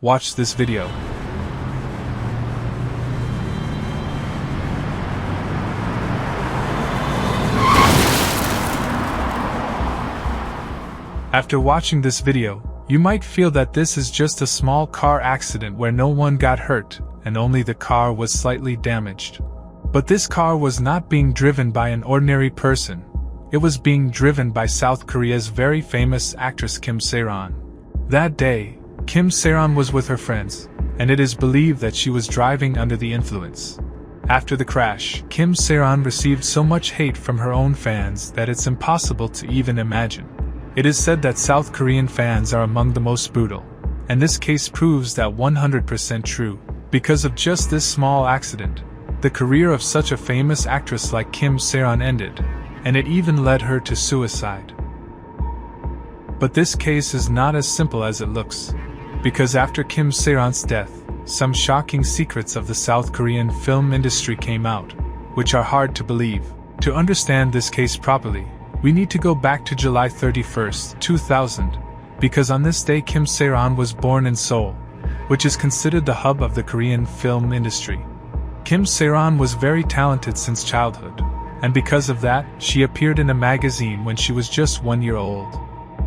Watch this video. After watching this video, you might feel that this is just a small car accident where no one got hurt and only the car was slightly damaged. But this car was not being driven by an ordinary person. It was being driven by South Korea's very famous actress Kim Sae-ron. That day, Kim Sae-ron was with her friends, and it is believed that she was driving under the influence. After the crash, Kim Sae-ron received so much hate from her own fans that it's impossible to even imagine. It is said that South Korean fans are among the most brutal, and this case proves that 100% true. Because of just this small accident, the career of such a famous actress like Kim Sae-ron ended, and it even led her to suicide. But this case is not as simple as it looks, because after Kim Sae-ron's death, some shocking secrets of the South Korean film industry came out, which are hard to believe. To understand this case properly, we need to go back to July 31st, 2000, because on this day Kim Sae-ron was born in Seoul, which is considered the hub of the Korean film industry. Kim Sae-ron was very talented since childhood, and because of that, she appeared in a magazine when she was just 1 year old.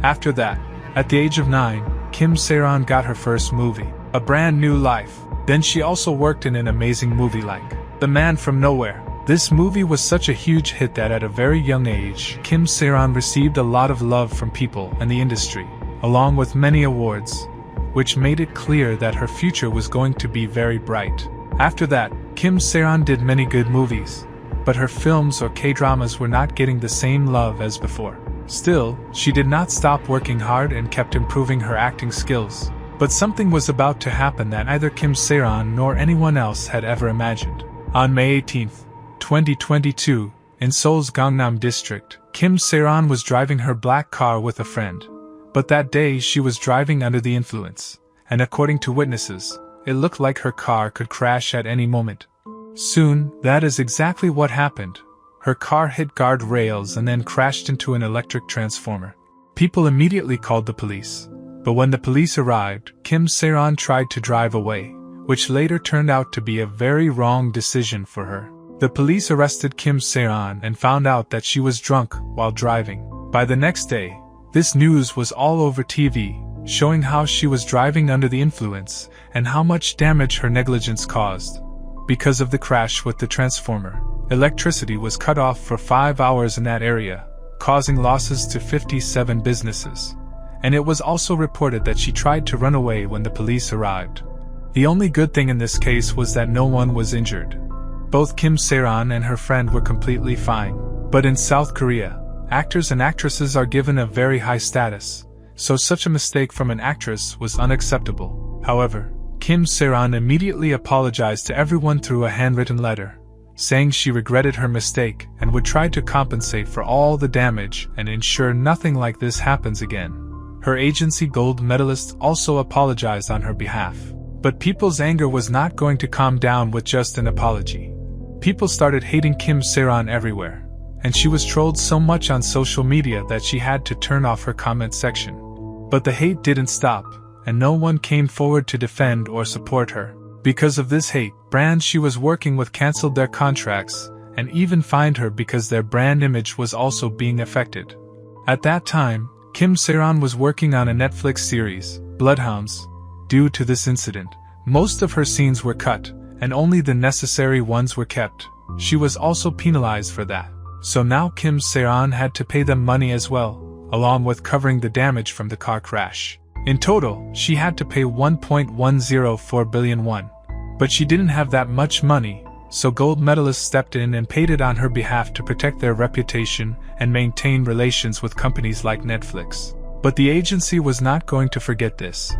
After that, at the age of 9, Kim Sae-ron got her first movie, A Brand New Life. Then she also worked in an amazing movie like The Man from Nowhere. This movie was such a huge hit that at a very young age, Kim Sae-ron received a lot of love from people and the industry, along with many awards, which made it clear that her future was going to be very bright. After that, Kim Sae-ron did many good movies, but her films or K-dramas were not getting the same love as before. Still, she did not stop working hard and kept improving her acting skills. But something was about to happen that neither Kim Sae-ron nor anyone else had ever imagined. On May 18, 2022, in Seoul's Gangnam district, Kim Sae-ron was driving her black car with a friend. But that day she was driving under the influence, and according to witnesses, it looked like her car could crash at any moment. Soon, that is exactly what happened. Her car hit guardrails and then crashed into an electric transformer. People immediately called the police. But when the police arrived, Kim Sae-ron tried to drive away, which later turned out to be a very wrong decision for her. The police arrested Kim Sae-ron and found out that she was drunk while driving. By the next day, this news was all over TV, showing how she was driving under the influence and how much damage her negligence caused. Because of the crash with the transformer, electricity was cut off for 5 hours in that area, causing losses to 57 businesses. And it was also reported that she tried to run away when the police arrived. The only good thing in this case was that no one was injured. Both Kim Sae-ron and her friend were completely fine. But in South Korea, actors and actresses are given a very high status, so such a mistake from an actress was unacceptable. However, Kim Sae-ron immediately apologized to everyone through a handwritten letter, saying she regretted her mistake and would try to compensate for all the damage and ensure nothing like this happens again. Her agency gold medalist also apologized on her behalf. But people's anger was not going to calm down with just an apology. People started hating Kim Sae-ron everywhere, and she was trolled so much on social media that she had to turn off her comment section. But the hate didn't stop, and no one came forward to defend or support her. Because of this hate, brands she was working with canceled their contracts and even fined her because their brand image was also being affected. At that time, Kim Sae-ron was working on a Netflix series, Bloodhounds. Due to this incident, most of her scenes were cut, and only the necessary ones were kept. She was also penalized for that. So now Kim Sae-ron had to pay them money as well, along with covering the damage from the car crash. In total, she had to pay 1.104 billion won. But she didn't have that much money, so gold medalists stepped in and paid it on her behalf to protect their reputation and maintain relations with companies like Netflix. But the agency was not going to forget this.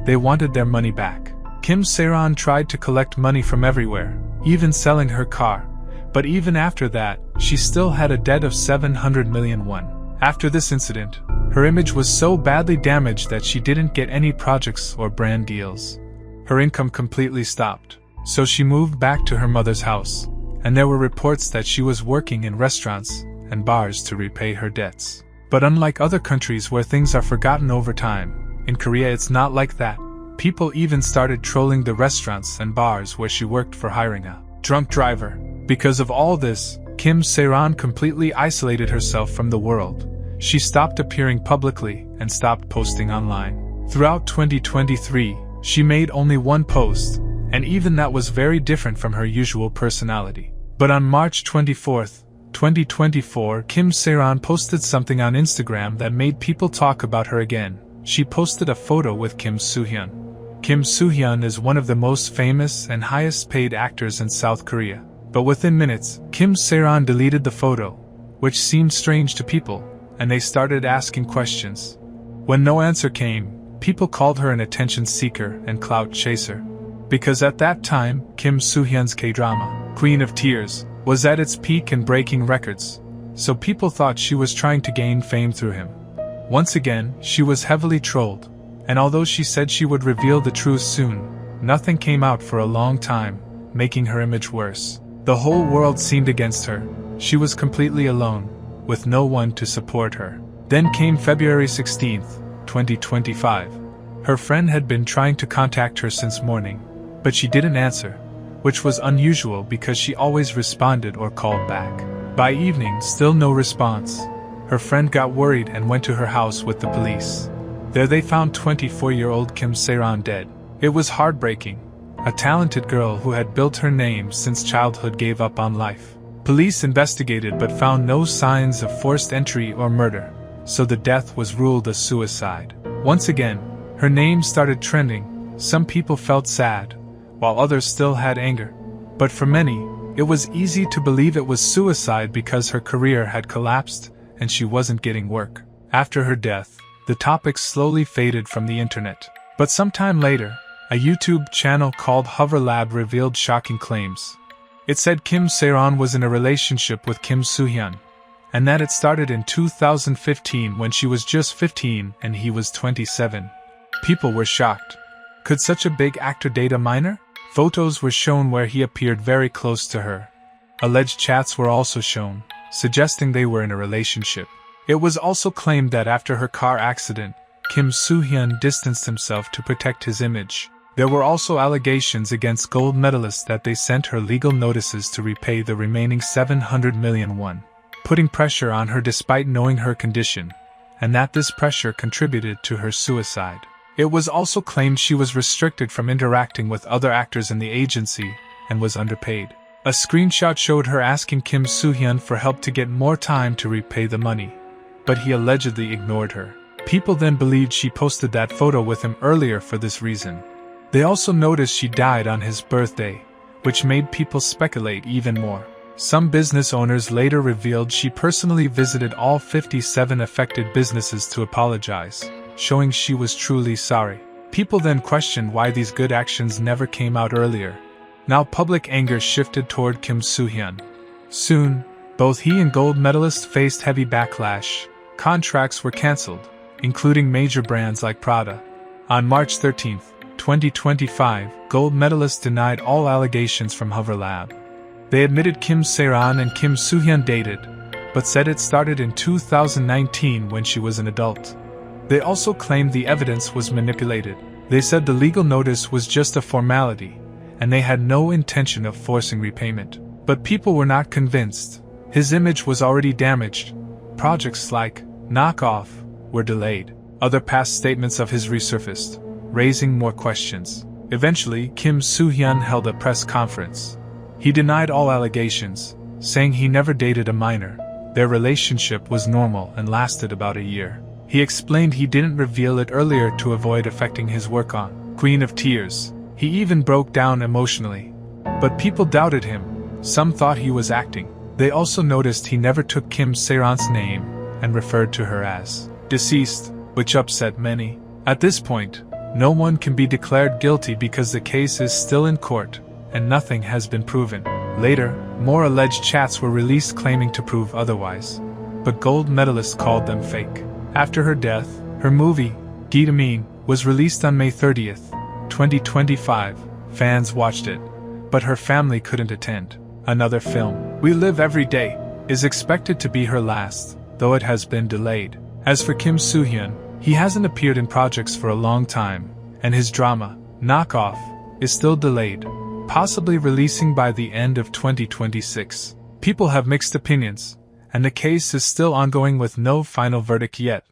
They wanted their money back. Kim Sae-ron tried to collect money from everywhere, even selling her car. But even after that, she still had a debt of 700 million won. After this incident, her image was so badly damaged that she didn't get any projects or brand deals. Her income completely stopped, so she moved back to her mother's house, and there were reports that she was working in restaurants and bars to repay her debts. But unlike other countries where things are forgotten over time, in Korea it's not like that. People even started trolling the restaurants and bars where she worked for hiring a drunk driver. Because of all this, Kim Sae-ron completely isolated herself from the world. She stopped appearing publicly and stopped posting online. Throughout 2023, she made only one post, and even that was very different from her usual personality. But on March 24, 2024, Kim Sae-ron posted something on Instagram that made people talk about her again. She posted a photo with Kim Soo-hyun. Kim Soo-hyun is one of the most famous and highest paid actors in South Korea. But within minutes, Kim Sae-ron deleted the photo, which seemed strange to people, and they started asking questions. When no answer came, people called her an attention seeker and clout chaser. Because at that time, Kim Soo-hyun's K-drama, Queen of Tears, was at its peak and breaking records, so people thought she was trying to gain fame through him. Once again, she was heavily trolled, and although she said she would reveal the truth soon, nothing came out for a long time, making her image worse. The whole world seemed against her. She was completely alone, with no one to support her. Then came February 16, 2025. Her friend had been trying to contact her since morning, but she didn't answer, which was unusual because she always responded or called back. By evening, still no response. Her friend got worried and went to her house with the police. There they found 24-year-old Kim Sae-ron dead. It was heartbreaking. A talented girl who had built her name since childhood gave up on life. Police investigated but found no signs of forced entry or murder, so the death was ruled a suicide. Once again, her name started trending. Some people felt sad, while others still had anger. But for many, it was easy to believe it was suicide because her career had collapsed and she wasn't getting work. After her death, the topic slowly faded from the internet. But sometime later, a YouTube channel called Hover Lab revealed shocking claims. It said Kim Sae-ron was in a relationship with Kim Soo-hyun, and that it started in 2015 when she was just 15 and he was 27. People were shocked. Could such a big actor date a minor? Photos were shown where he appeared very close to her. Alleged chats were also shown, suggesting they were in a relationship. It was also claimed that after her car accident, Kim Soo-hyun distanced himself to protect his image. There were also allegations against gold medalists that they sent her legal notices to repay the remaining 700 million won, putting pressure on her despite knowing her condition, and that this pressure contributed to her suicide. It was also claimed she was restricted from interacting with other actors in the agency and was underpaid. A screenshot showed her asking Kim Soo-hyun for help to get more time to repay the money, but he allegedly ignored her. People then believed she posted that photo with him earlier for this reason. They also noticed she died on his birthday, which made people speculate even more. Some business owners later revealed she personally visited all 57 affected businesses to apologize, showing she was truly sorry. People then questioned why these good actions never came out earlier. Now public anger shifted toward Kim Soo-hyun. Soon, both he and gold medalist faced heavy backlash. Contracts were cancelled, including major brands like Prada. On March 13, 2025, gold medalists denied all allegations from Hover Lab. They admitted Kim Sae-ron and Kim Soo-hyun dated, but said it started in 2019 when she was an adult. They also claimed the evidence was manipulated. They said the legal notice was just a formality, and they had no intention of forcing repayment. But people were not convinced. His image was already damaged. Projects like Knockoff were delayed. Other past statements of his resurfaced, raising more questions. Eventually, Kim Soo-hyun held a press conference. He denied all allegations, saying he never dated a minor. Their relationship was normal and lasted about a year. He explained he didn't reveal it earlier to avoid affecting his work on Queen of Tears. He even broke down emotionally. But people doubted him. Some thought he was acting. They also noticed he never took Kim Sae-ron's name and referred to her as deceased, which upset many. At this point, no one can be declared guilty because the case is still in court, and nothing has been proven. Later, more alleged chats were released claiming to prove otherwise, but gold medalists called them fake. After her death, her movie, Gitamin, was released on May 30th, 2025. Fans watched it, but her family couldn't attend. Another film, We Live Every Day, is expected to be her last, though it has been delayed. As for Kim Soo-hyun, he hasn't appeared in projects for a long time, and his drama, Knockoff, is still delayed, possibly releasing by the end of 2026. People have mixed opinions, and the case is still ongoing with no final verdict yet.